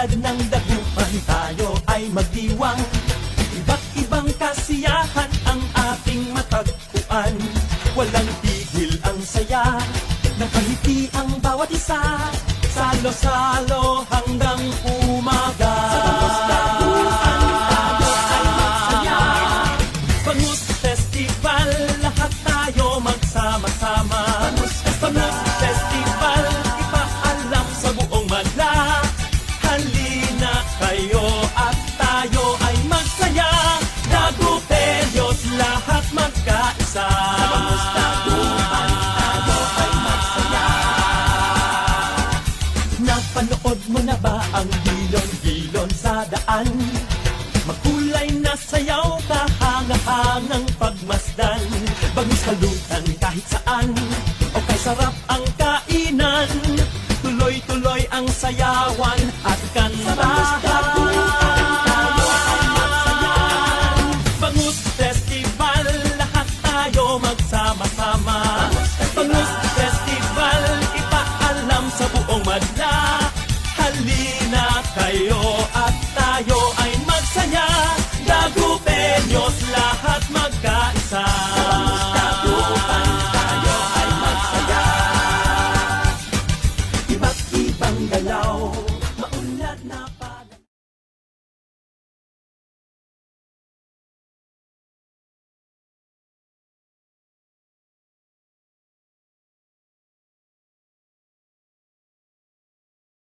alagad ng dagupan, tayo ay magdiwang. Iba't ibang kasiyahan ang ating matagpuan. Walang tigil ang saya, nakangiti ang bawat isa. Salo-salo hanggang umaga. Sa Bangus Festival, lahat tayo magsama-sama. Bangus Festival, ipaalam sa buong madla. Halina kayo at tayo ay magsaya. Dagupelos, lahat magkaisa. Sa Bangus Dagupan, tayo ay magsaya. Napanood mo na ba ang hilon-hilon sa daan? Makulay na sayaw, kahanga-hangang pagmasdan. Bangus halutan kahit saan, o kay sarap ang kainan. Tuloy-tuloy ang sayawan at kantahan. Bangus Festival, lahat tayo magsama-sama. Bangus Festival, ipaalam sa buong madla. Halina kayo at tayo ay magsaya. Dagupelos, lahat magkaisa. Sa Bangus Dagupan, tayo ay magsaya. Iba't ibang galaw,